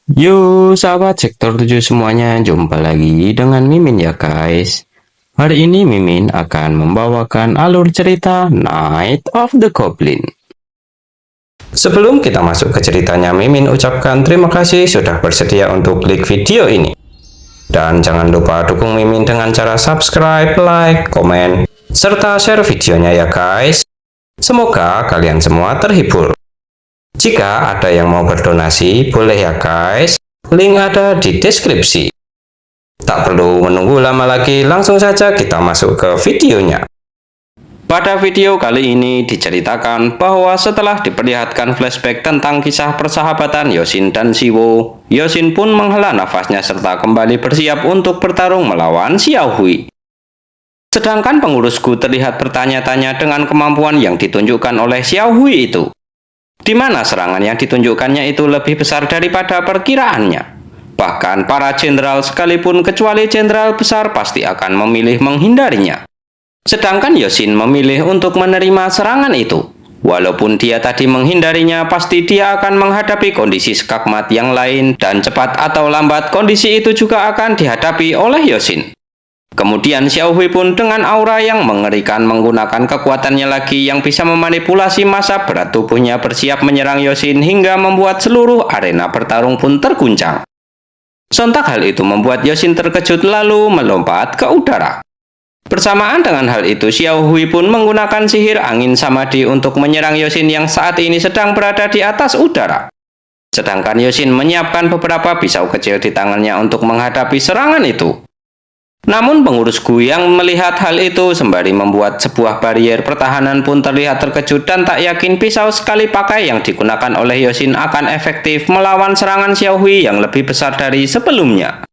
Yo, sahabat sektor 7 semuanya, jumpa lagi dengan Mimin ya guys. Hari ini Mimin akan membawakan alur cerita Night of the Goblin. Sebelum kita masuk ke ceritanya, Mimin ucapkan terima kasih sudah bersedia untuk klik video ini. Dan jangan lupa dukung Mimin dengan cara subscribe, like, komen, serta share videonya ya guys. Semoga kalian semua terhibur. Jika ada yang mau berdonasi, boleh ya guys. Link ada di deskripsi. Tak perlu menunggu lama lagi, langsung saja kita masuk ke videonya. Pada video kali ini diceritakan bahwa setelah diperlihatkan flashback tentang kisah persahabatan Yosin dan Siwo, Yosin pun menghela nafasnya serta kembali bersiap untuk bertarung melawan Xiao Hui. Sedangkan pengurus Gu terlihat bertanya-tanya dengan kemampuan yang ditunjukkan oleh Xiao Hui itu, di mana serangan yang ditunjukkannya itu lebih besar daripada perkiraannya. Bahkan para jenderal sekalipun kecuali jenderal besar pasti akan memilih menghindarinya. Sedangkan Yosin memilih untuk menerima serangan itu. Walaupun dia tadi menghindarinya, pasti dia akan menghadapi kondisi skakmat yang lain, dan cepat atau lambat kondisi itu juga akan dihadapi oleh Yosin. Kemudian Xiao Hui pun dengan aura yang mengerikan menggunakan kekuatannya lagi yang bisa memanipulasi massa berat tubuhnya bersiap menyerang Yosin hingga membuat seluruh arena bertarung pun terguncang. Sontak hal itu membuat Yosin terkejut lalu melompat ke udara. Bersamaan dengan hal itu, Xiao Hui pun menggunakan sihir angin samadhi untuk menyerang Yosin yang saat ini sedang berada di atas udara. Sedangkan Yosin menyiapkan beberapa pisau kecil di tangannya untuk menghadapi serangan itu. Namun pengurus Gu yang melihat hal itu sembari membuat sebuah barier pertahanan pun terlihat terkejut dan tak yakin pisau sekali pakai yang digunakan oleh Yosin akan efektif melawan serangan Xiao Hui yang lebih besar dari sebelumnya.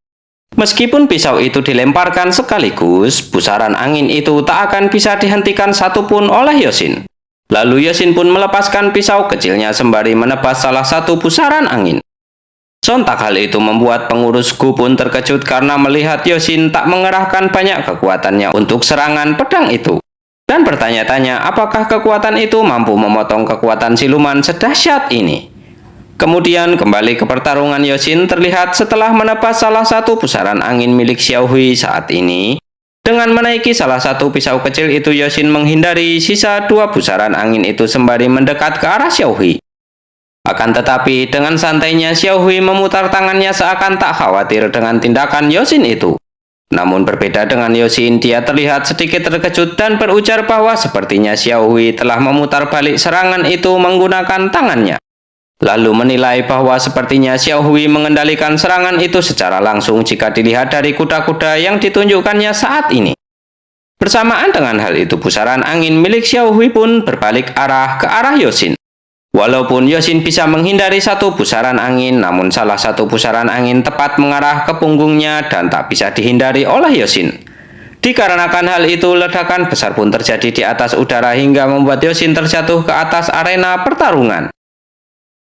Meskipun pisau itu dilemparkan sekaligus, pusaran angin itu tak akan bisa dihentikan satupun oleh Yosin. Lalu Yosin pun melepaskan pisau kecilnya sembari menebas salah satu pusaran angin. Sontak hal itu membuat pengurus Gu pun terkejut karena melihat Yosin tak mengerahkan banyak kekuatannya untuk serangan pedang itu. Dan bertanya-tanya apakah kekuatan itu mampu memotong kekuatan siluman sedahsyat ini. Kemudian kembali ke pertarungan Yosin terlihat setelah menebas salah satu pusaran angin milik Xiao Hui saat ini. Dengan menaiki salah satu pisau kecil itu, Yosin menghindari sisa dua pusaran angin itu sembari mendekat ke arah Xiao Hui. Akan tetapi, dengan santainya Xiao Hui memutar tangannya seakan tak khawatir dengan tindakan Yosin itu. Namun berbeda dengan Yosin, dia terlihat sedikit terkejut dan berujar bahwa sepertinya Xiao Hui telah memutar balik serangan itu menggunakan tangannya. Lalu menilai bahwa sepertinya Xiao Hui mengendalikan serangan itu secara langsung jika dilihat dari kuda-kuda yang ditunjukkannya saat ini. Bersamaan dengan hal itu, pusaran angin milik Xiao Hui pun berbalik arah ke arah Yosin. Walaupun Yosin bisa menghindari satu pusaran angin, namun salah satu pusaran angin tepat mengarah ke punggungnya dan tak bisa dihindari oleh Yosin. Dikarenakan hal itu, ledakan besar pun terjadi di atas udara hingga membuat Yosin terjatuh ke atas arena pertarungan.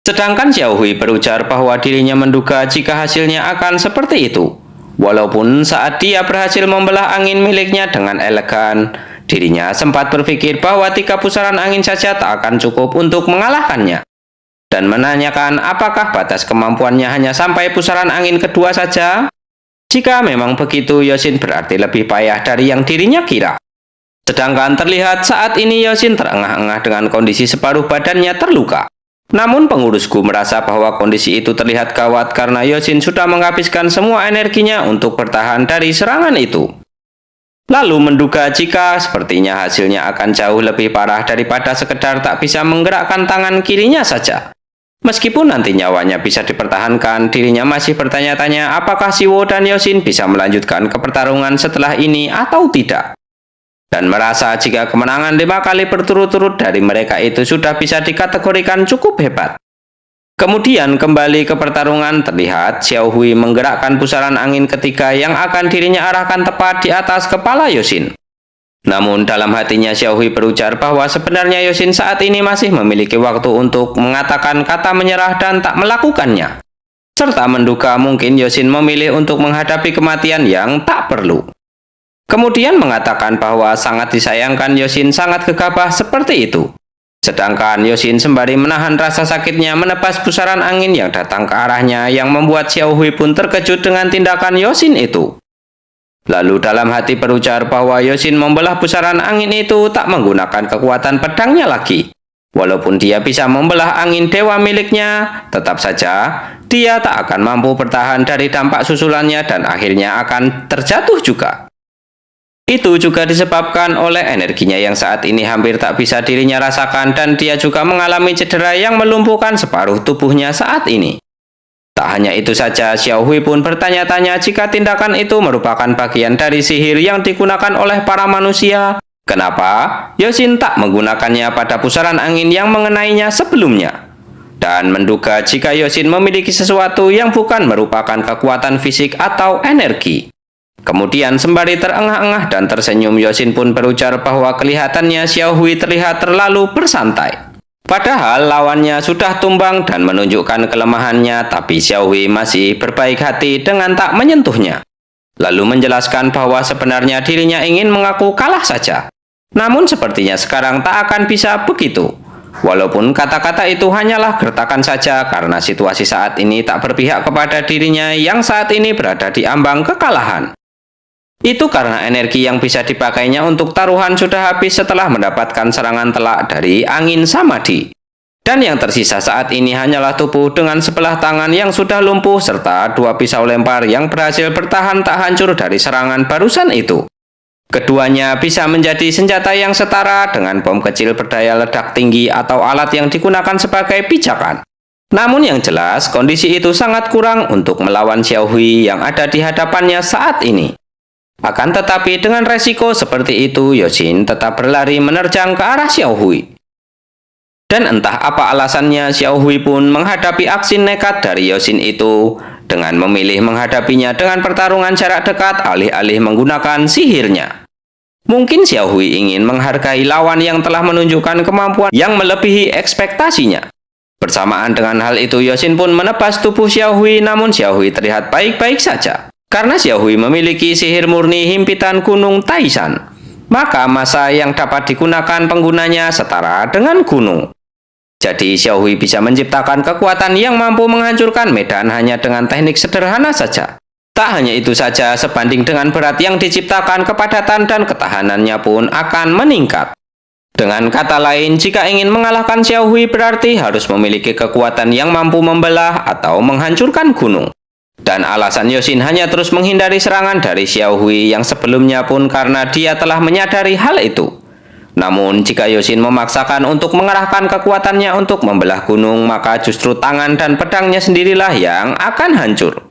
Sedangkan Xiao Hui berujar bahwa dirinya menduga jika hasilnya akan seperti itu. Walaupun saat dia berhasil membelah angin miliknya dengan elegan, dirinya sempat berpikir bahwa 3 pusaran angin saja tak akan cukup untuk mengalahkannya. Dan menanyakan apakah batas kemampuannya hanya sampai pusaran angin kedua saja? Jika memang begitu, Yosin berarti lebih payah dari yang dirinya kira. Sedangkan terlihat saat ini Yosin terengah-engah dengan kondisi separuh badannya terluka. Namun pengurusku merasa bahwa kondisi itu terlihat gawat karena Yosin sudah menghabiskan semua energinya untuk bertahan dari serangan itu. Lalu menduga jika sepertinya hasilnya akan jauh lebih parah daripada sekedar tak bisa menggerakkan tangan kirinya saja. Meskipun nanti nyawanya bisa dipertahankan, dirinya masih bertanya-tanya apakah Siwo dan Yosin bisa melanjutkan ke pertarungan setelah ini atau tidak. Dan merasa jika kemenangan 5 kali berturut-turut dari mereka itu sudah bisa dikategorikan cukup hebat. Kemudian kembali ke pertarungan terlihat Xiao Hui menggerakkan pusaran angin ketiga yang akan dirinya arahkan tepat di atas kepala Yosin. Namun dalam hatinya Xiao Hui berujar bahwa sebenarnya Yosin saat ini masih memiliki waktu untuk mengatakan kata menyerah dan tak melakukannya. Serta menduga mungkin Yosin memilih untuk menghadapi kematian yang tak perlu. Kemudian mengatakan bahwa sangat disayangkan Yosin sangat gegabah seperti itu. Sedangkan Yosin sembari menahan rasa sakitnya menebas pusaran angin yang datang ke arahnya yang membuat Xiao Hui pun terkejut dengan tindakan Yosin itu. Lalu dalam hati berujar bahwa Yosin membelah pusaran angin itu tak menggunakan kekuatan pedangnya lagi. Walaupun dia bisa membelah angin dewa miliknya, tetap saja dia tak akan mampu bertahan dari dampak susulannya dan akhirnya akan terjatuh juga. Itu juga disebabkan oleh energinya yang saat ini hampir tak bisa dirinya rasakan dan dia juga mengalami cedera yang melumpuhkan separuh tubuhnya saat ini. Tak hanya itu saja, Xiao Hui pun bertanya-tanya jika tindakan itu merupakan bagian dari sihir yang digunakan oleh para manusia. Kenapa Yosin tak menggunakannya pada pusaran angin yang mengenainya sebelumnya? Dan menduga jika Yosin memiliki sesuatu yang bukan merupakan kekuatan fisik atau energi. Kemudian sembari terengah-engah dan tersenyum, Yosin pun berujar bahwa kelihatannya Xiao Hui terlihat terlalu bersantai. Padahal lawannya sudah tumbang dan menunjukkan kelemahannya, tapi Xiao Hui masih berbaik hati dengan tak menyentuhnya. Lalu menjelaskan bahwa sebenarnya dirinya ingin mengaku kalah saja. Namun sepertinya sekarang tak akan bisa begitu. Walaupun kata-kata itu hanyalah gertakan saja karena situasi saat ini tak berpihak kepada dirinya yang saat ini berada di ambang kekalahan. Itu karena energi yang bisa dipakainya untuk taruhan sudah habis setelah mendapatkan serangan telak dari angin Samadhi. Dan yang tersisa saat ini hanyalah tubuh dengan sebelah tangan yang sudah lumpuh serta 2 pisau lempar yang berhasil bertahan tak hancur dari serangan barusan itu. Keduanya bisa menjadi senjata yang setara dengan bom kecil berdaya ledak tinggi atau alat yang digunakan sebagai pijakan. Namun yang jelas, kondisi itu sangat kurang untuk melawan Xiao Hui yang ada di hadapannya saat ini. Akan tetapi dengan resiko seperti itu, Yosin tetap berlari menerjang ke arah Xiao Hui. Dan entah apa alasannya, Xiao Hui pun menghadapi aksi nekat dari Yosin itu dengan memilih menghadapinya dengan pertarungan jarak dekat alih-alih menggunakan sihirnya. Mungkin Xiao Hui ingin menghargai lawan yang telah menunjukkan kemampuan yang melebihi ekspektasinya. Bersamaan dengan hal itu, Yosin pun menebas tubuh Xiao Hui, namun Xiao Hui terlihat baik-baik saja. Karena Xiao Hui memiliki sihir murni himpitan gunung Taishan, maka massa yang dapat digunakan penggunanya setara dengan gunung. Jadi Xiao Hui bisa menciptakan kekuatan yang mampu menghancurkan medan hanya dengan teknik sederhana saja. Tak hanya itu saja, sebanding dengan berat yang diciptakan, kepadatan dan ketahanannya pun akan meningkat. Dengan kata lain, jika ingin mengalahkan Xiao Hui berarti harus memiliki kekuatan yang mampu membelah atau menghancurkan gunung. Dan alasan Yosin hanya terus menghindari serangan dari Xiao Hui yang sebelumnya pun karena dia telah menyadari hal itu. Namun jika Yosin memaksakan untuk mengerahkan kekuatannya untuk membelah gunung, maka justru tangan dan pedangnya sendirilah yang akan hancur.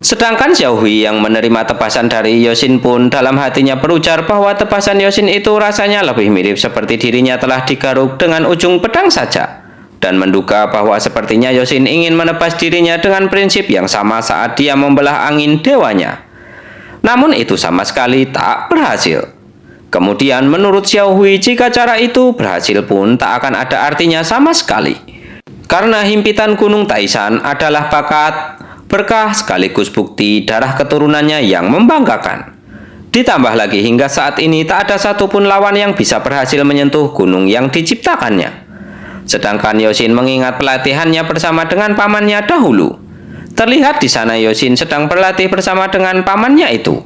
Sedangkan Xiao Hui yang menerima tebasan dari Yosin pun dalam hatinya berujar bahwa tebasan Yosin itu rasanya lebih mirip seperti dirinya telah digaruk dengan ujung pedang saja. Dan menduga bahwa sepertinya Yosin ingin menebas dirinya dengan prinsip yang sama saat dia membelah angin dewanya. Namun itu sama sekali tak berhasil. Kemudian menurut Xiao Hui, jika cara itu berhasil pun tak akan ada artinya sama sekali. Karena himpitan gunung Taishan adalah bakat, berkah sekaligus bukti darah keturunannya yang membanggakan. Ditambah lagi hingga saat ini tak ada satupun lawan yang bisa berhasil menyentuh gunung yang diciptakannya. Sedangkan Yosin mengingat pelatihannya bersama dengan pamannya dahulu. Terlihat di sana Yosin sedang berlatih bersama dengan pamannya itu.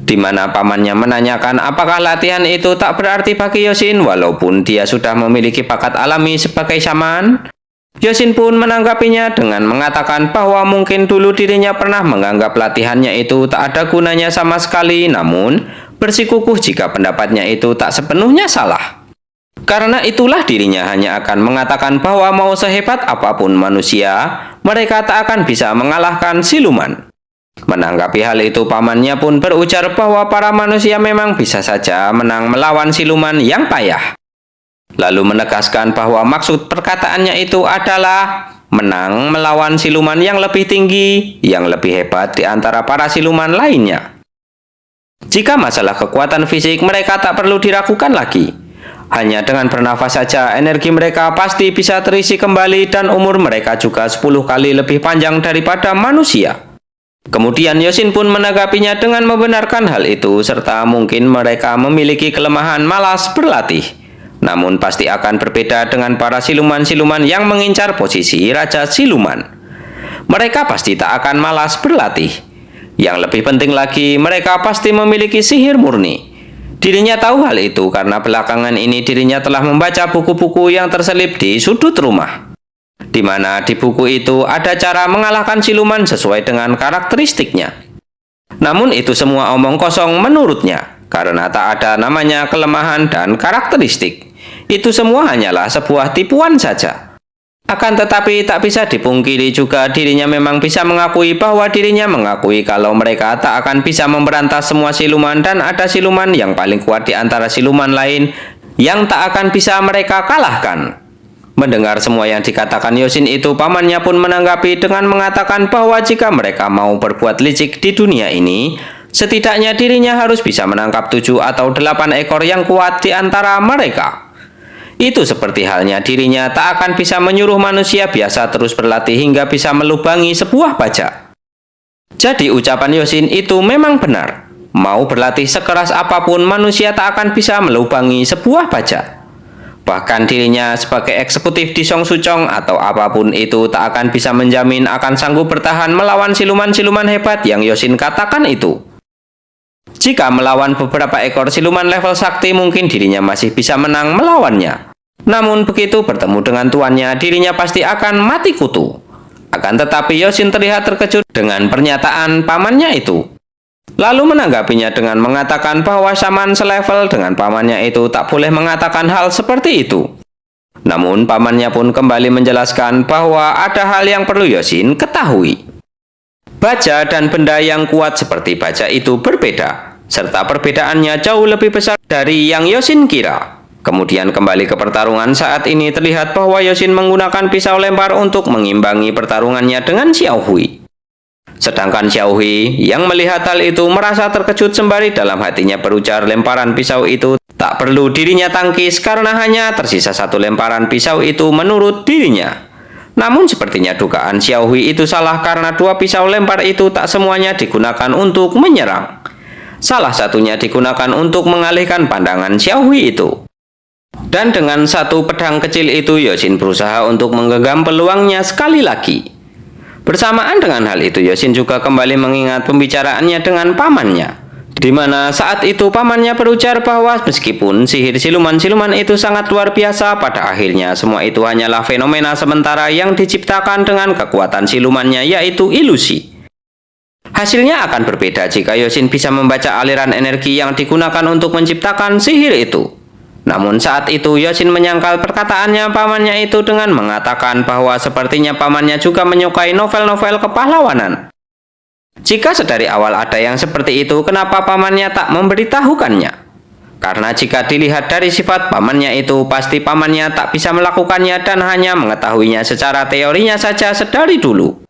Di mana pamannya menanyakan apakah latihan itu tak berarti bagi Yosin walaupun dia sudah memiliki bakat alami sebagai syaman. Yosin pun menanggapinya dengan mengatakan bahwa mungkin dulu dirinya pernah menganggap latihannya itu tak ada gunanya sama sekali, namun bersikukuh jika pendapatnya itu tak sepenuhnya salah. Karena itulah dirinya hanya akan mengatakan bahwa mau sehebat apapun manusia, mereka tak akan bisa mengalahkan siluman. Menanggapi hal itu, pamannya pun berujar bahwa para manusia memang bisa saja menang melawan siluman yang payah. Lalu menegaskan bahwa maksud perkataannya itu adalah menang melawan siluman yang lebih tinggi, yang lebih hebat di antara para siluman lainnya. Jika masalah kekuatan fisik, mereka tak perlu diragukan lagi. Hanya dengan bernafas saja, energi mereka pasti bisa terisi kembali dan umur mereka juga 10 kali lebih panjang daripada manusia. Kemudian Yosin pun menanggapinya dengan membenarkan hal itu, serta mungkin mereka memiliki kelemahan malas berlatih. Namun pasti akan berbeda dengan para siluman-siluman yang mengincar posisi Raja Siluman. Mereka pasti tak akan malas berlatih. Yang lebih penting lagi, mereka pasti memiliki sihir murni. Dirinya tahu hal itu karena belakangan ini dirinya telah membaca buku-buku yang terselip di sudut rumah. Di mana di buku itu ada cara mengalahkan siluman sesuai dengan karakteristiknya. Namun itu semua omong kosong menurutnya, karena tak ada namanya kelemahan dan karakteristik. Itu semua hanyalah sebuah tipuan saja. Akan tetapi tak bisa dipungkiri juga dirinya memang bisa mengakui bahwa dirinya mengakui kalau mereka tak akan bisa memberantas semua siluman dan ada siluman yang paling kuat di antara siluman lain yang tak akan bisa mereka kalahkan. Mendengar semua yang dikatakan Yosin itu, pamannya pun menanggapi dengan mengatakan bahwa jika mereka mau berbuat licik di dunia ini, setidaknya dirinya harus bisa menangkap 7 atau 8 ekor yang kuat di antara mereka. Itu seperti halnya dirinya tak akan bisa menyuruh manusia biasa terus berlatih hingga bisa melubangi sebuah baja. Jadi ucapan Yosin itu memang benar. Mau berlatih sekeras apapun, manusia tak akan bisa melubangi sebuah baja. Bahkan dirinya sebagai eksekutif di Song Suchong atau apapun itu tak akan bisa menjamin akan sanggup bertahan melawan siluman-siluman hebat yang Yosin katakan itu. Jika melawan beberapa ekor siluman level sakti, mungkin dirinya masih bisa menang melawannya. Namun begitu bertemu dengan tuannya, dirinya pasti akan mati kutu. Akan tetapi Yosin terlihat terkejut dengan pernyataan pamannya itu. Lalu menanggapinya dengan mengatakan bahwa shaman selevel dengan pamannya itu tak boleh mengatakan hal seperti itu. Namun pamannya pun kembali menjelaskan bahwa ada hal yang perlu Yosin ketahui. Baja dan benda yang kuat seperti baja itu berbeda, serta perbedaannya jauh lebih besar dari yang Yosin kira. Kemudian kembali ke pertarungan, saat ini terlihat bahwa Yosin menggunakan pisau lempar untuk mengimbangi pertarungannya dengan Xiao Hui. Sedangkan Xiao Hui yang melihat hal itu merasa terkejut sembari dalam hatinya berujar lemparan pisau itu tak perlu dirinya tangkis karena hanya tersisa 1 lemparan pisau itu menurut dirinya. Namun sepertinya dugaan Xiao Hui itu salah karena 2 pisau lempar itu tak semuanya digunakan untuk menyerang. Salah satunya digunakan untuk mengalihkan pandangan Xiao Hui itu. Dan dengan 1 pedang kecil itu, Yosin berusaha untuk menggenggam peluangnya sekali lagi. Bersamaan dengan hal itu, Yosin juga kembali mengingat pembicaraannya dengan pamannya, di mana saat itu pamannya berujar bahwa meskipun sihir siluman-siluman itu sangat luar biasa, pada akhirnya semua itu hanyalah fenomena sementara yang diciptakan dengan kekuatan silumannya, yaitu ilusi. Hasilnya akan berbeda jika Yosin bisa membaca aliran energi yang digunakan untuk menciptakan sihir itu. Namun saat itu Yosin menyangkal perkataannya pamannya itu dengan mengatakan bahwa sepertinya pamannya juga menyukai novel-novel kepahlawanan. Jika sedari awal ada yang seperti itu, kenapa pamannya tak memberitahukannya? Karena jika dilihat dari sifat pamannya itu, pasti pamannya tak bisa melakukannya dan hanya mengetahuinya secara teorinya saja sedari dulu.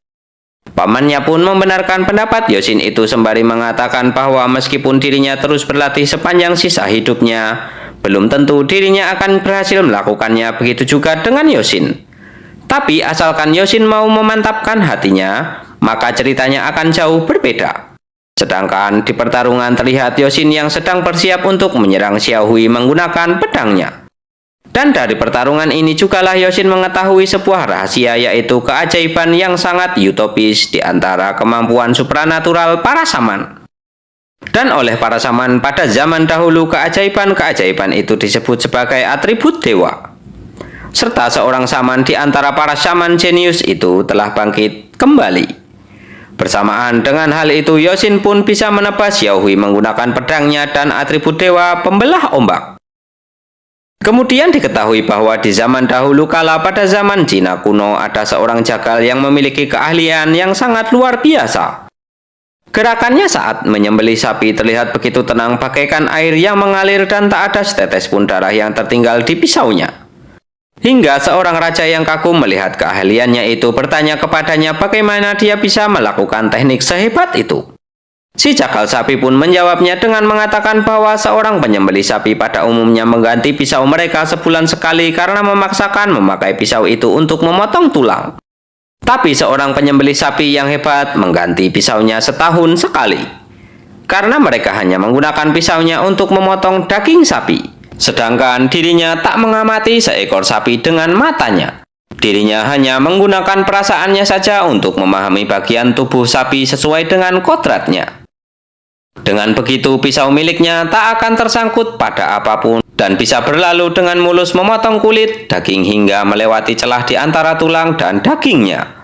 Pamannya pun membenarkan pendapat Yosin itu sembari mengatakan bahwa meskipun dirinya terus berlatih sepanjang sisa hidupnya, belum tentu dirinya akan berhasil melakukannya. Begitu juga dengan Yosin. Tapi asalkan Yosin mau memantapkan hatinya, maka ceritanya akan jauh berbeda. Sedangkan di pertarungan terlihat Yosin yang sedang bersiap untuk menyerang Xiao Hui menggunakan pedangnya. Dan dari pertarungan ini jugalah Yosin mengetahui sebuah rahasia, yaitu keajaiban yang sangat utopis di antara kemampuan supranatural para shaman. Dan oleh para shaman pada zaman dahulu, keajaiban-keajaiban itu disebut sebagai atribut dewa. Serta seorang shaman di antara para shaman jenius itu telah bangkit kembali. Bersamaan dengan hal itu, Yosin pun bisa menebas Xiao Hui menggunakan pedangnya dan atribut dewa pembelah ombak. Kemudian diketahui bahwa di zaman dahulu kala pada zaman Cina kuno ada seorang jagal yang memiliki keahlian yang sangat luar biasa. Gerakannya saat menyembelih sapi terlihat begitu tenang bagaikan air yang mengalir dan tak ada setetes pun darah yang tertinggal di pisaunya. Hingga seorang raja yang kagum melihat keahliannya itu bertanya kepadanya bagaimana dia bisa melakukan teknik sehebat itu. Si jagal sapi pun menjawabnya dengan mengatakan bahwa seorang penyembelih sapi pada umumnya mengganti pisau mereka sebulan sekali karena memaksakan memakai pisau itu untuk memotong tulang. Tapi seorang penyembelih sapi yang hebat mengganti pisaunya setahun sekali. Karena mereka hanya menggunakan pisaunya untuk memotong daging sapi. Sedangkan dirinya tak mengamati seekor sapi dengan matanya. Dirinya hanya menggunakan perasaannya saja untuk memahami bagian tubuh sapi sesuai dengan kodratnya. Dengan begitu, pisau miliknya tak akan tersangkut pada apapun dan bisa berlalu dengan mulus memotong kulit, daging hingga melewati celah di antara tulang dan dagingnya.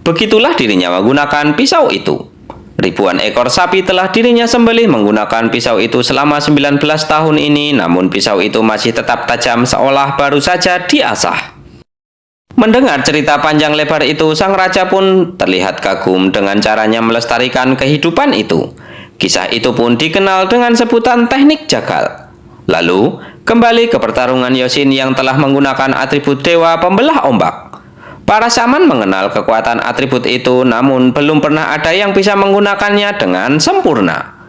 Begitulah dirinya menggunakan pisau itu. Ribuan ekor sapi telah dirinya sembelih menggunakan pisau itu selama 19 tahun ini, namun pisau itu masih tetap tajam seolah baru saja diasah. Mendengar cerita panjang lebar itu, sang raja pun terlihat kagum dengan caranya melestarikan kehidupan itu. Kisah itu pun dikenal dengan sebutan teknik jagal. Lalu, kembali ke pertarungan Yosin yang telah menggunakan atribut dewa pembelah ombak. Para saman mengenal kekuatan atribut itu, namun belum pernah ada yang bisa menggunakannya dengan sempurna.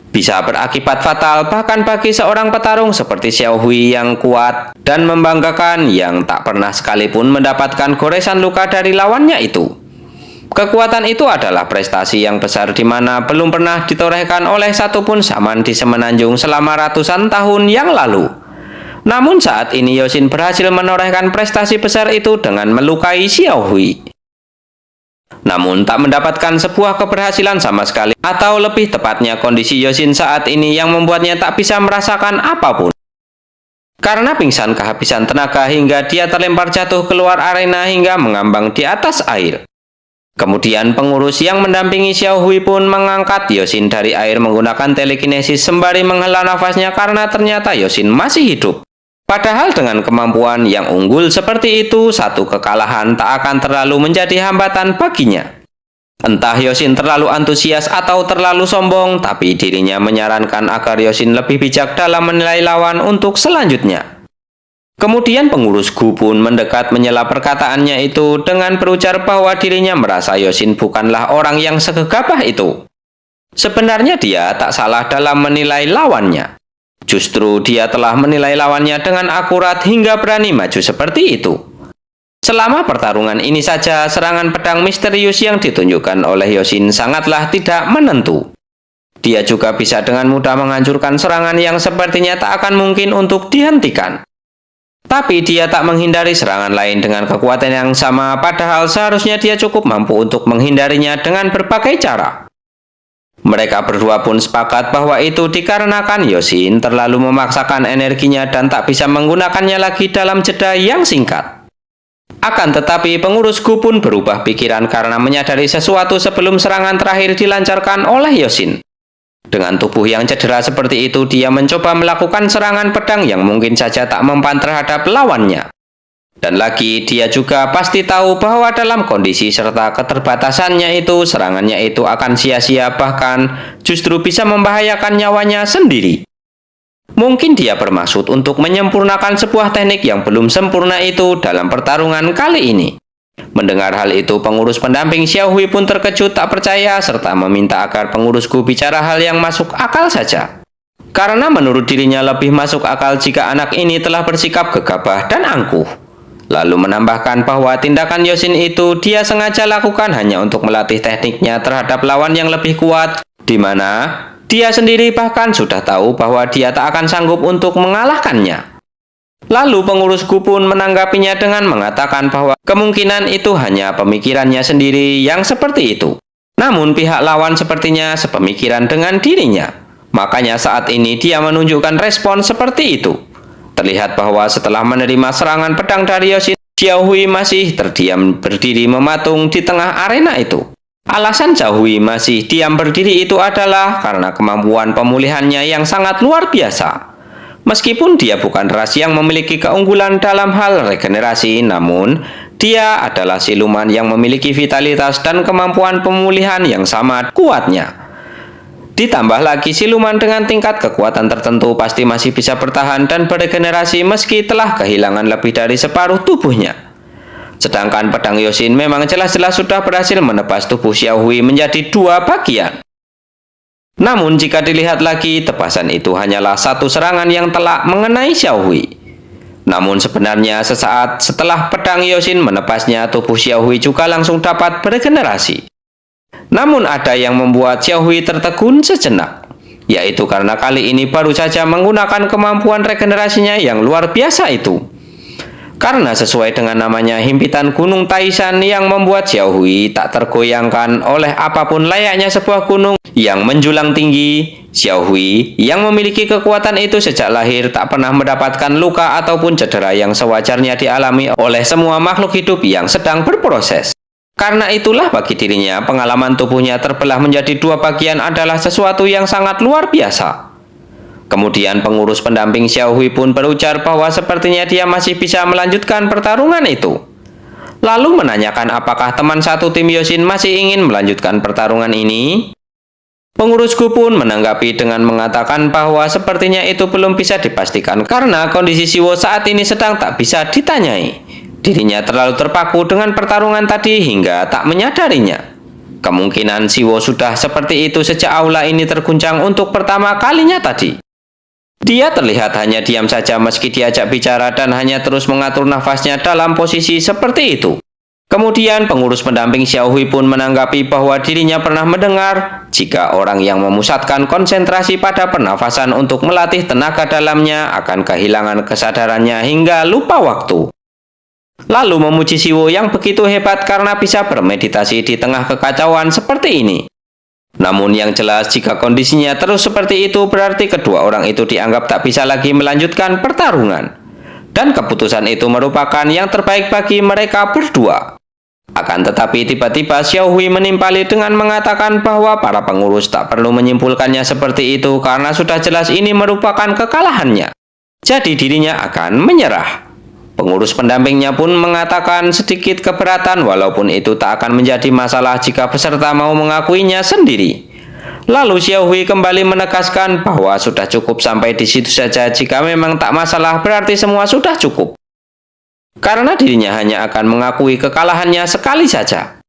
Bisa berakibat fatal bahkan bagi seorang petarung seperti Xiao Hui yang kuat dan membanggakan yang tak pernah sekalipun mendapatkan goresan luka dari lawannya itu. Kekuatan itu adalah prestasi yang besar di mana belum pernah ditorehkan oleh satupun saman di semenanjung selama ratusan tahun yang lalu. Namun saat ini Yosin berhasil menorehkan prestasi besar itu dengan melukai Xiao Hui. Namun tak mendapatkan sebuah keberhasilan sama sekali, atau lebih tepatnya kondisi Yosin saat ini yang membuatnya tak bisa merasakan apapun. Karena pingsan kehabisan tenaga hingga dia terlempar jatuh keluar arena hingga mengambang di atas air. Kemudian pengurus yang mendampingi Xiao Hui pun mengangkat Yosin dari air menggunakan telekinesis sembari menghela nafasnya karena ternyata Yosin masih hidup. Padahal dengan kemampuan yang unggul seperti itu, satu kekalahan tak akan terlalu menjadi hambatan baginya. Entah Yosin terlalu antusias atau terlalu sombong, tapi dirinya menyarankan agar Yosin lebih bijak dalam menilai lawan untuk selanjutnya. Kemudian pengurus Gu pun mendekat menyela perkataannya itu dengan berujar bahwa dirinya merasa Yosin bukanlah orang yang segegabah itu. Sebenarnya dia tak salah dalam menilai lawannya. Justru dia telah menilai lawannya dengan akurat hingga berani maju seperti itu. Selama pertarungan ini saja, serangan pedang misterius yang ditunjukkan oleh Yosin sangatlah tidak menentu. Dia juga bisa dengan mudah menghancurkan serangan yang sepertinya tak akan mungkin untuk dihentikan. Tapi dia tak menghindari serangan lain dengan kekuatan yang sama, padahal seharusnya dia cukup mampu untuk menghindarinya dengan berbagai cara. Mereka berdua pun sepakat bahwa itu dikarenakan Yosin terlalu memaksakan energinya dan tak bisa menggunakannya lagi dalam jeda yang singkat. Akan tetapi pengurus Gu pun berubah pikiran karena menyadari sesuatu sebelum serangan terakhir dilancarkan oleh Yosin. Dengan tubuh yang cedera seperti itu, dia mencoba melakukan serangan pedang yang mungkin saja tak mempan terhadap lawannya. Dan lagi, dia juga pasti tahu bahwa dalam kondisi serta keterbatasannya itu, serangannya itu akan sia-sia bahkan justru bisa membahayakan nyawanya sendiri. Mungkin dia bermaksud untuk menyempurnakan sebuah teknik yang belum sempurna itu dalam pertarungan kali ini. Mendengar hal itu, pengurus pendamping Xiao Hui pun terkejut tak percaya serta meminta agar pengurusku bicara hal yang masuk akal saja. Karena menurut dirinya lebih masuk akal jika anak ini telah bersikap gegabah dan angkuh. Lalu menambahkan bahwa tindakan Yosin itu dia sengaja lakukan hanya untuk melatih tekniknya terhadap lawan yang lebih kuat, di mana dia sendiri bahkan sudah tahu bahwa dia tak akan sanggup untuk mengalahkannya. Lalu pengurus Gu pun menanggapinya dengan mengatakan bahwa kemungkinan itu hanya pemikirannya sendiri yang seperti itu. Namun pihak lawan sepertinya sepemikiran dengan dirinya. Makanya saat ini dia menunjukkan respon seperti itu. Terlihat bahwa setelah menerima serangan pedang dari Yosin, Xiao Hui masih terdiam berdiri mematung di tengah arena itu. Alasan Xiao Hui masih diam berdiri itu adalah karena kemampuan pemulihannya yang sangat luar biasa. Meskipun dia bukan ras yang memiliki keunggulan dalam hal regenerasi, namun dia adalah siluman yang memiliki vitalitas dan kemampuan pemulihan yang sama kuatnya. Ditambah lagi siluman dengan tingkat kekuatan tertentu pasti masih bisa bertahan dan beregenerasi meski telah kehilangan lebih dari separuh tubuhnya. Sedangkan pedang Yosin memang jelas-jelas sudah berhasil menebas tubuh Xiao Hui menjadi dua bagian. Namun jika dilihat lagi, tebasan itu hanyalah satu serangan yang telak mengenai Xiao Hui. Namun sebenarnya sesaat setelah pedang Yosin menebasnya, tubuh Xiao Hui juga langsung dapat beregenerasi. Namun ada yang membuat Xiao Hui tertegun sejenak. yaitu karena kali ini baru saja menggunakan kemampuan regenerasinya yang luar biasa itu. Karena sesuai dengan namanya himpitan Gunung Taishan yang membuat Xiaohui tak tergoyangkan oleh apapun layaknya sebuah gunung yang menjulang tinggi. Xiaohui yang memiliki kekuatan itu sejak lahir tak pernah mendapatkan luka ataupun cedera yang sewajarnya dialami oleh semua makhluk hidup yang sedang berproses. Karena itulah bagi dirinya pengalaman tubuhnya terbelah menjadi dua bagian adalah sesuatu yang sangat luar biasa. Kemudian pengurus pendamping Xiaohui pun berujar bahwa sepertinya dia masih bisa melanjutkan pertarungan itu. Lalu menanyakan apakah teman satu tim Yosin masih ingin melanjutkan pertarungan ini. Pengurusku pun menanggapi dengan mengatakan bahwa sepertinya itu belum bisa dipastikan karena kondisi Siwo saat ini sedang tak bisa ditanyai. Dirinya terlalu terpaku dengan pertarungan tadi hingga tak menyadarinya. Kemungkinan Siwo sudah seperti itu sejak aula ini terguncang untuk pertama kalinya tadi. Dia terlihat hanya diam saja meski diajak bicara dan hanya terus mengatur nafasnya dalam posisi seperti itu. Kemudian pengurus pendamping Xiaohui pun menanggapi bahwa dirinya pernah mendengar jika orang yang memusatkan konsentrasi pada pernafasan untuk melatih tenaga dalamnya akan kehilangan kesadarannya hingga lupa waktu. Lalu memuji Siwo yang begitu hebat karena bisa bermeditasi di tengah kekacauan seperti ini. Namun yang jelas jika kondisinya terus seperti itu berarti kedua orang itu dianggap tak bisa lagi melanjutkan pertarungan. Dan keputusan itu merupakan yang terbaik bagi mereka berdua. Akan tetapi tiba-tiba Xiaohui menimpali dengan mengatakan bahwa para pengurus tak perlu menyimpulkannya seperti itu karena sudah jelas ini merupakan kekalahannya. Jadi dirinya akan menyerah. Pengurus pendampingnya pun mengatakan sedikit keberatan walaupun itu tak akan menjadi masalah jika peserta mau mengakuinya sendiri. Lalu Xiaohui kembali menegaskan bahwa sudah cukup sampai di situ saja, jika memang tak masalah berarti semua sudah cukup. Karena dirinya hanya akan mengakui kekalahannya sekali saja.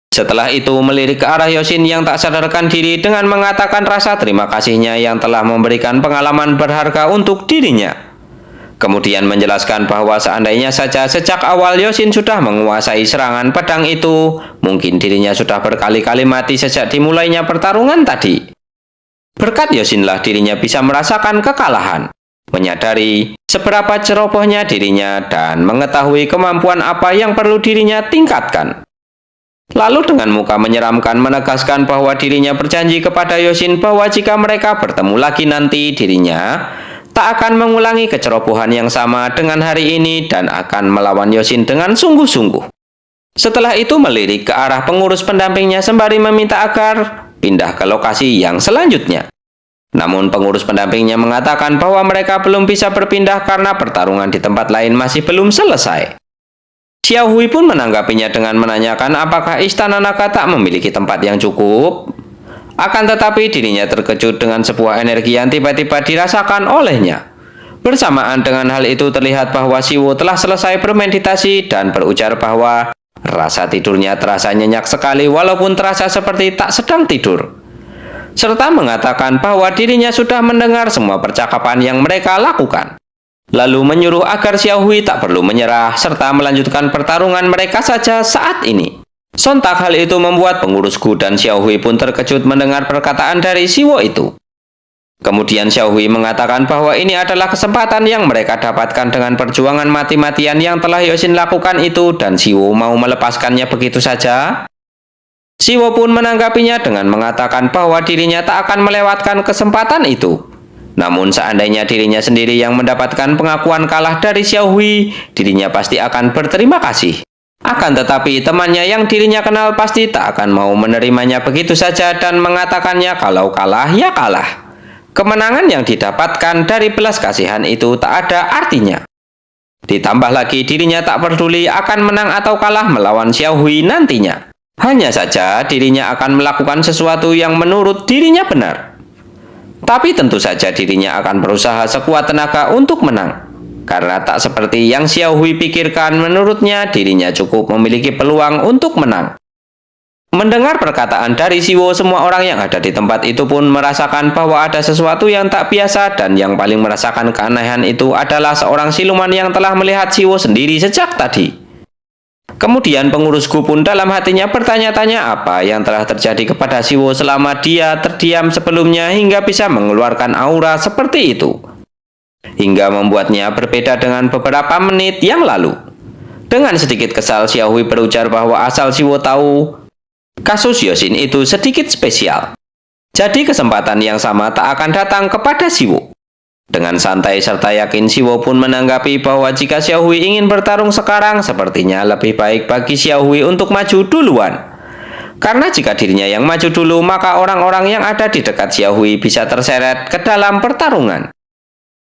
Setelah itu melirik ke arah Yosin yang tak sadarkan diri dengan mengatakan rasa terima kasihnya yang telah memberikan pengalaman berharga untuk dirinya. Kemudian menjelaskan bahwa seandainya saja sejak awal Yosin sudah menguasai serangan pedang itu, mungkin dirinya sudah berkali-kali mati sejak dimulainya pertarungan tadi. Berkat Yosinlah dirinya bisa merasakan kekalahan, menyadari seberapa cerobohnya dirinya, dan mengetahui kemampuan apa yang perlu dirinya tingkatkan. Lalu dengan muka menyeramkan menegaskan bahwa dirinya berjanji kepada Yosin bahwa jika mereka bertemu lagi nanti dirinya tak akan mengulangi kecerobohan yang sama dengan hari ini dan akan melawan Yosin dengan sungguh-sungguh. Setelah itu melirik ke arah pengurus pendampingnya sembari meminta agar pindah ke lokasi yang selanjutnya. Namun pengurus pendampingnya mengatakan bahwa mereka belum bisa berpindah karena pertarungan di tempat lain masih belum selesai. Xiaohui pun menanggapinya dengan menanyakan apakah Istana Naga tak memiliki tempat yang cukup. Akan tetapi dirinya terkejut dengan sebuah energi yang tiba-tiba dirasakan olehnya. Bersamaan dengan hal itu terlihat bahwa Siwo telah selesai bermeditasi dan berujar bahwa rasa tidurnya terasa nyenyak sekali walaupun terasa seperti tak sedang tidur. Serta mengatakan bahwa dirinya sudah mendengar semua percakapan yang mereka lakukan. Lalu menyuruh agar Xiaohui tak perlu menyerah serta melanjutkan pertarungan mereka saja saat ini. Sontak hal itu membuat pengurusku dan Xiaohui pun terkejut mendengar perkataan dari Siwo itu. Kemudian Xiaohui mengatakan bahwa ini adalah kesempatan yang mereka dapatkan dengan perjuangan mati-matian yang telah Yosin lakukan itu dan Siwo mau melepaskannya begitu saja. Siwo pun menanggapinya dengan mengatakan bahwa dirinya tak akan melewatkan kesempatan itu. Namun seandainya dirinya sendiri yang mendapatkan pengakuan kalah dari Xiaohui, dirinya pasti akan berterima kasih. Akan tetapi temannya yang dirinya kenal pasti tak akan mau menerimanya begitu saja dan mengatakannya kalau kalah ya kalah. Kemenangan yang didapatkan dari belas kasihan itu tak ada artinya. Ditambah lagi dirinya tak peduli akan menang atau kalah melawan Xiaohui nantinya. Hanya saja dirinya akan melakukan sesuatu yang menurut dirinya benar. Tapi tentu saja dirinya akan berusaha sekuat tenaga untuk menang. Karena tak seperti yang Xiaohui pikirkan, menurutnya dirinya cukup memiliki peluang untuk menang. Mendengar perkataan dari Siwo, semua orang yang ada di tempat itu pun merasakan bahwa ada sesuatu yang tak biasa dan yang paling merasakan keanehan itu adalah seorang siluman yang telah melihat Siwo sendiri sejak tadi. Kemudian pengurusku pun dalam hatinya bertanya-tanya apa yang telah terjadi kepada Siwo selama dia terdiam sebelumnya hingga bisa mengeluarkan aura seperti itu. Hingga membuatnya berbeda dengan beberapa menit yang lalu. Dengan sedikit kesal, Xiaohui berujar bahwa asal Siwo tahu, kasus Yosin itu sedikit spesial. Jadi kesempatan yang sama tak akan datang kepada Siwo. Dengan santai serta yakin, Siwo pun menanggapi bahwa jika Xiaohui ingin bertarung sekarang, sepertinya lebih baik bagi Xiaohui untuk maju duluan. Karena jika dirinya yang maju dulu, maka orang-orang yang ada di dekat Xiaohui bisa terseret ke dalam pertarungan.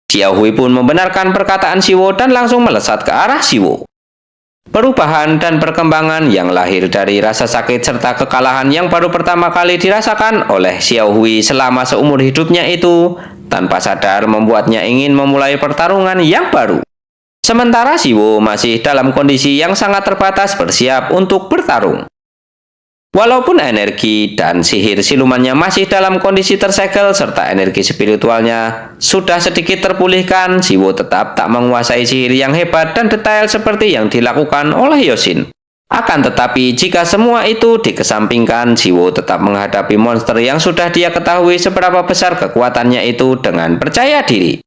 Xiaohui pun membenarkan perkataan Siwo dan langsung melesat ke arah Siwo. Perubahan dan perkembangan yang lahir dari rasa sakit serta kekalahan yang baru pertama kali dirasakan oleh Xiaohui selama seumur hidupnya itu, tanpa sadar membuatnya ingin memulai pertarungan yang baru. Sementara Siwo masih dalam kondisi yang sangat terbatas bersiap untuk bertarung. Walaupun energi dan sihir silumannya masih dalam kondisi tersegel serta energi spiritualnya sudah sedikit terpulihkan, Siwo tetap tak menguasai sihir yang hebat dan detail seperti yang dilakukan oleh Yosin. Akan tetapi, jika semua itu dikesampingkan, Siwo tetap menghadapi monster yang sudah dia ketahui seberapa besar kekuatannya itu dengan percaya diri.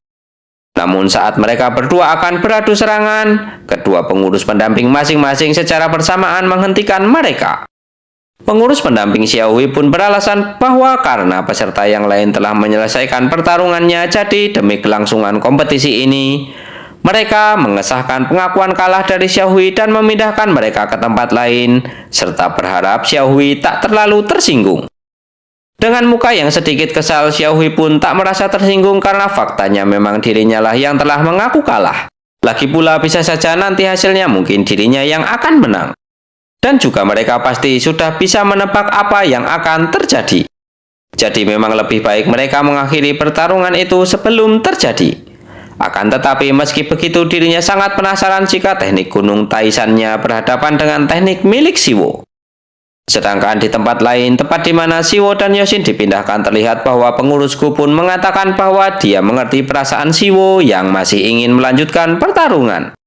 Namun saat mereka berdua akan beradu serangan, kedua pengurus pendamping masing-masing secara bersamaan menghentikan mereka. Pengurus pendamping Xiaohui pun beralasan bahwa karena peserta yang lain telah menyelesaikan pertarungannya, jadi demi kelangsungan kompetisi ini, mereka mengesahkan pengakuan kalah dari Xiaohui dan memindahkan mereka ke tempat lain, serta berharap Xiaohui tak terlalu tersinggung. Dengan muka yang sedikit kesal, Xiaohui pun tak merasa tersinggung karena faktanya memang dirinya lah yang telah mengaku kalah. Lagi pula bisa saja nanti hasilnya mungkin dirinya yang akan menang. Dan juga mereka pasti sudah bisa menebak apa yang akan terjadi. Jadi memang lebih baik mereka mengakhiri pertarungan itu sebelum terjadi. Akan tetapi meski begitu dirinya sangat penasaran jika teknik Gunung Taisannya berhadapan dengan teknik milik Siwo. Sedangkan di tempat lain, tempat di mana Siwo dan Yosin dipindahkan, terlihat bahwa pengurusku pun mengatakan bahwa dia mengerti perasaan Siwo yang masih ingin melanjutkan pertarungan.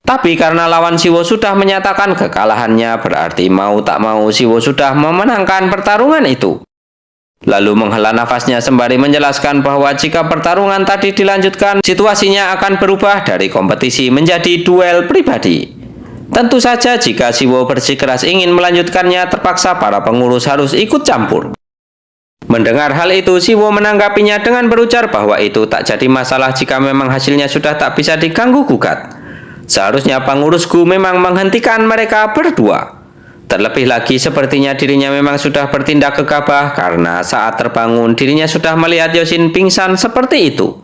Tapi karena lawan Siwo sudah menyatakan kekalahannya, berarti mau tak mau Siwo sudah memenangkan pertarungan itu. Lalu menghela nafasnya sembari menjelaskan bahwa jika pertarungan tadi dilanjutkan, situasinya akan berubah dari kompetisi menjadi duel pribadi. Tentu saja jika Siwo bersikeras ingin melanjutkannya, terpaksa para pengurus harus ikut campur. Mendengar hal itu, Siwo menanggapinya dengan berujar bahwa itu tak jadi masalah jika memang hasilnya sudah tak bisa diganggu-gugat. Seharusnya pengurusku memang menghentikan mereka berdua. Terlebih lagi sepertinya dirinya memang sudah bertindak gegabah karena saat terbangun dirinya sudah melihat Yosin pingsan seperti itu.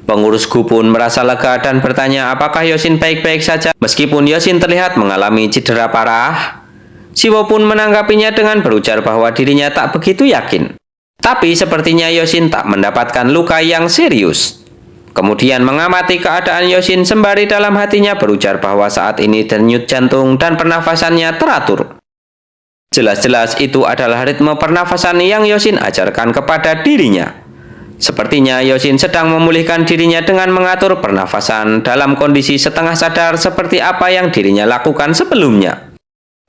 Pengurusku pun merasa lega dan bertanya apakah Yosin baik-baik saja meskipun Yosin terlihat mengalami cedera parah. Siwo pun menanggapinya dengan berujar bahwa dirinya tak begitu yakin. Tapi sepertinya Yosin tak mendapatkan luka yang serius. Kemudian mengamati keadaan Yosin sembari dalam hatinya berujar bahwa saat ini denyut jantung dan pernafasannya teratur. Jelas-jelas itu adalah ritme pernafasan yang Yosin ajarkan kepada dirinya. Sepertinya Yosin sedang memulihkan dirinya dengan mengatur pernafasan dalam kondisi setengah sadar seperti apa yang dirinya lakukan sebelumnya.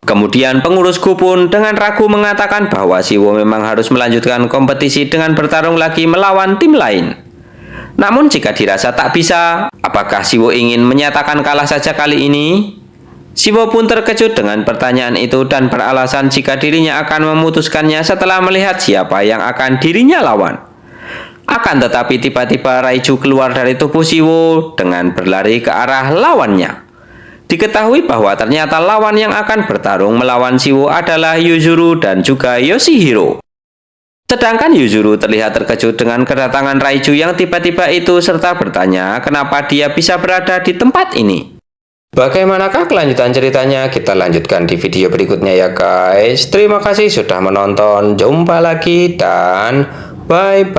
Kemudian pengurusku pun dengan ragu mengatakan bahwa Siwo memang harus melanjutkan kompetisi dengan bertarung lagi melawan tim lain. Namun jika dirasa tak bisa, apakah Siwo ingin menyatakan kalah saja kali ini? Siwo pun terkejut dengan pertanyaan itu dan beralasan jika dirinya akan memutuskannya setelah melihat siapa yang akan dirinya lawan. Akan tetapi tiba-tiba Raiju keluar dari tubuh Siwo dengan berlari ke arah lawannya. Diketahui bahwa ternyata lawan yang akan bertarung melawan Siwo adalah Yuzuru dan juga Yoshihiro. Sedangkan Yuzuru terlihat terkejut dengan kedatangan Raiju yang tiba-tiba itu serta bertanya kenapa dia bisa berada di tempat ini. Bagaimanakah kelanjutan ceritanya? Kita lanjutkan di video berikutnya ya guys. Terima kasih sudah menonton. Jumpa lagi dan bye-bye.